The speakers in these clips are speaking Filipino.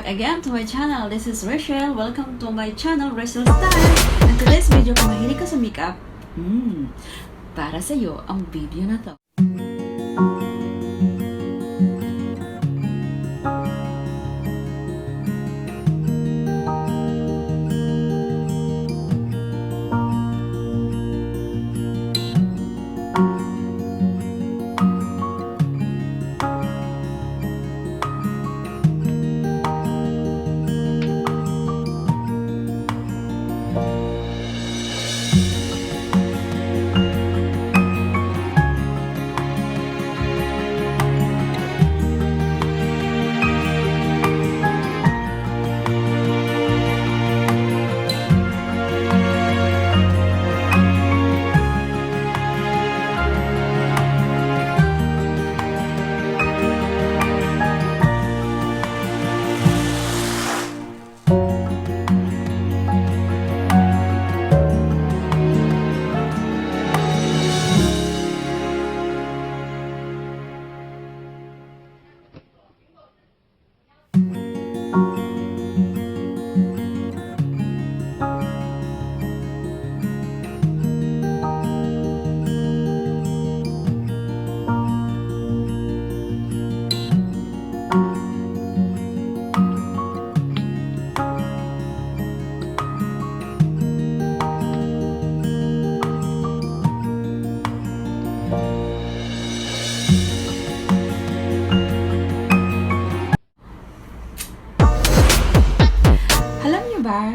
back again to my channel. This is Rechell. Welcome to my channel, Rechell Style. And today's video, kung mahilig ka sa makeup, para sa'yo ang video na to.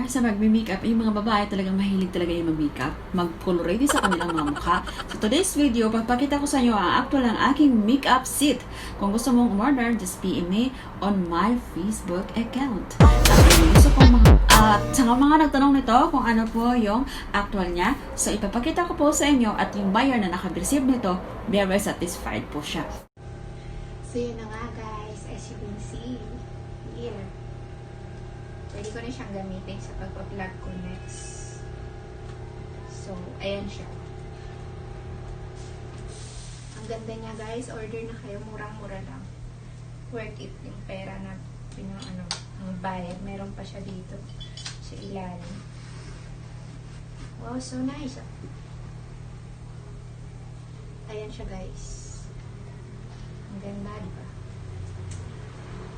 Sa magme-makeup, yung mga babae talagang mahilig talaga yung mag-makeup, mag-colorate sa kanilang mga mukha. So today's video, pagpakita ko sa inyo ang actual ang aking makeup set. Kung gusto mong umorder, just PM me on my Facebook account. At sa mga nagtanong nito kung ano po yung actual niya, so ipapakita ko po sa inyo at yung buyer na naka-receive nito, very satisfied po siya. So yun na nga guys, as you can see here, pwede ko na siyang gamitin sa pagpa-vlog ko next. So, ayan siya. Ang ganda niya guys. Order na kayo. Murang-mura lang. Worth it yung pera na ang bayad. Meron pa siya dito sa ilalim. Wow, so nice. Ayan siya guys. Ang ganda, diba?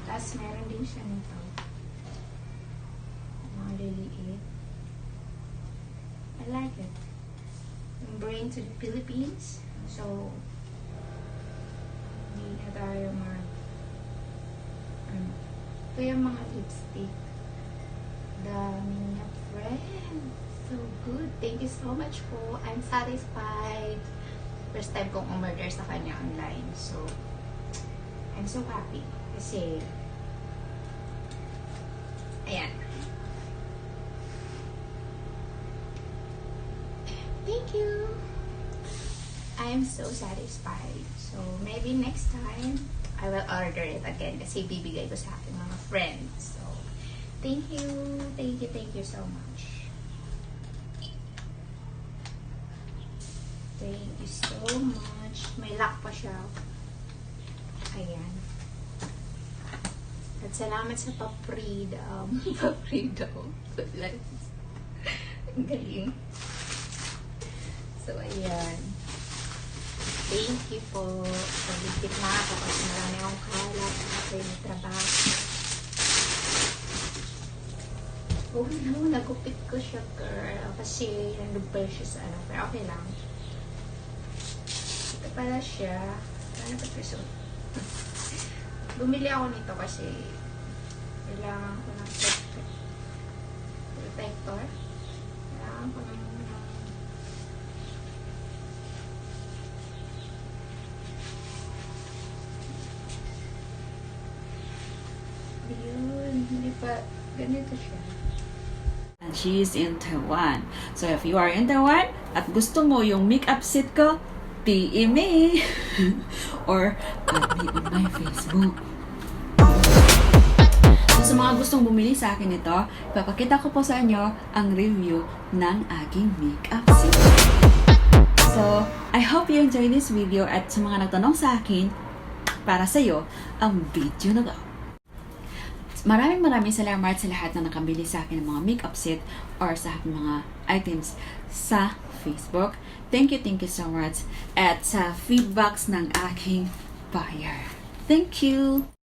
Tapos meron din siya nito. Liliit. I like it. Bring to the Philippines. So, hindi na tayo ito yung mga lipstick. Dami niya, friend. So good. Thank you so much po. I'm satisfied. First time kong umorder sa kanya online. So, I'm so happy. Kasi, ayan. Thank you. I am so satisfied. So, maybe next time, I will order it again kasi bibigay ko sa aking mga friends. So, thank you. Thank you so much. Thank you so much. May lock pa siya. Ayan. At salamat sa pa-freedom. Pa-freedom. Ang galing. So, ayan. Thank you po. Pagligpit na ako kasi marami akong kalat kasi may trabaho. Oh no, nagupit ko siya, girl. Kasi nandubay siya sa ano. Pero okay lang. Ito pala siya. Paano ba ito? Bumili ako nito kasi kailangan ko ng protector. Kailangan ko ng hindi pa ganito siya. And she is in Taiwan. So if you are in Taiwan at gusto mo yung makeup set ko, PM me or add me on my Facebook. So sa mga gustong bumili sa akin ito, ipapakita ko po sa inyo ang review ng aking makeup set. So I hope you enjoy this video at sa mga nagtanong sa akin, para sa iyo ang video na to. Maraming salamat sa lahat na nakabili sa akin ng mga makeup set or sa aking mga items sa Facebook. Thank you so much. At sa feedbacks ng aking buyer. Thank you!